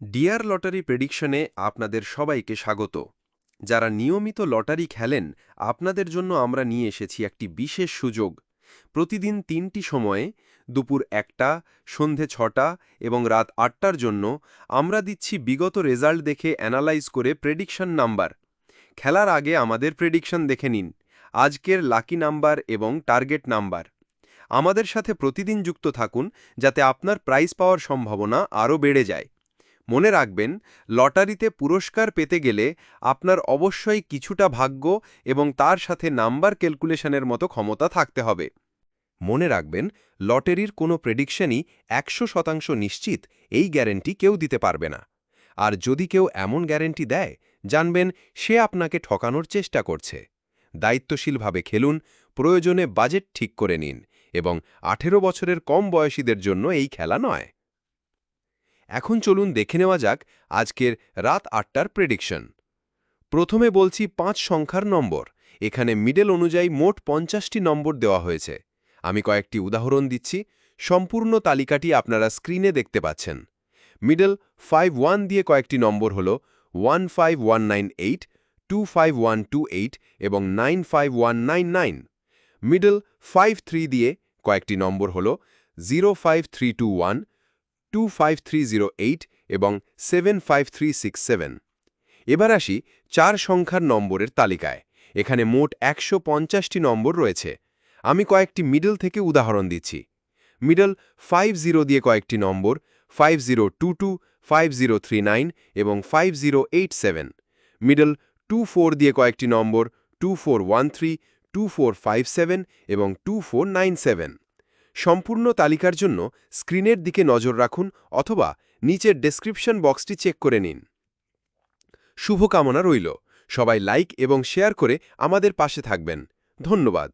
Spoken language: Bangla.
ডিয়ার লটারি প্রেডিকশনে আপনাদের সবাইকে স্বাগত। যারা নিয়মিত লটারি খেলেন, আপনাদের জন্য আমরা নিয়ে এসেছি একটি বিশেষ সুযোগ। প্রতিদিন ৩টি সময়ে, দুপুর ১টা, সন্ধে ৬টা এবং রাত ৮টার জন্য আমরা দিচ্ছি বিগত রেজাল্ট দেখে অ্যানালাইজ করে প্রেডিকশন নাম্বার। খেলার আগে আমাদের প্রেডিকশন দেখে নিন, আজকের লাকি নাম্বার এবং টার্গেট নাম্বার। আমাদের সাথে প্রতিদিন যুক্ত থাকুন, যাতে আপনার প্রাইজ পাওয়ার সম্ভাবনা আরও বেড়ে যায়। মনে রাখবেন, লটারিতে পুরস্কার পেতে গেলে আপনার অবশ্যই কিছুটা ভাগ্য এবং তার সাথে নাম্বার ক্যালকুলেশনের মতো ক্ষমতা থাকতে হবে। মনে রাখবেন, লটারির কোনো প্রেডিকশনই ১০০% নিশ্চিত এই গ্যারেন্টি কেউ দিতে পারবে না। আর যদি কেউ এমন গ্যারেন্টি দেয়, জানবেন সে আপনাকে ঠকানোর চেষ্টা করছে। দায়িত্বশীলভাবে খেলুন, প্রয়োজনে বাজেট ঠিক করে নিন এবং ১৮ বছরের কম বয়সীদের জন্য এই খেলা নয়। এখন চলুন দেখে নেওয়া যাক আজকের রাত ৮টার প্রেডিকশন। প্রথমে বলছি ৫ সংখ্যার নম্বর। এখানে মিডল অনুযায়ী মোট ৫০টি নম্বর দেওয়া হয়েছে। আমি কয়েকটি উদাহরণ দিচ্ছি, সম্পূর্ণ তালিকাটি আপনারা স্ক্রিনে দেখতে পাচ্ছেন। মিডল ৫-১ দিয়ে কয়েকটি নম্বর হল ১৫১৯৮, ২৫১২৮ এবং ৯৫১৯৯। মিডল ৫-৩ দিয়ে কয়েকটি নম্বর হল ০৫৩২১, ২৫৩০৮ এবং ৭৫৩৬৭। এবার আসি ৪ সংখ্যার নম্বরের তালিকায়। এখানে মোট ১৫০টি নম্বর রয়েছে। আমি কয়েকটি মিডল থেকে উদাহরণ দিচ্ছি। মিডল ৫-০ দিয়ে কয়েকটি নম্বর ৫০২২, ৫০৩৯ এবং ৫০৮৭। মিডল ২-৪ দিয়ে কয়েকটি নম্বর ২৪13, ২৪57 এবং ২৪97। সম্পূর্ণ তালিকার জন্য স্ক্রিনের দিকে নজর রাখুন অথবা নিচের ডেসক্রিপশন বক্সটি চেক করে নিন। শুভকামনা রইল। সবাই লাইক এবং শেয়ার করে আমাদের পাশে থাকবেন। ধন্যবাদ।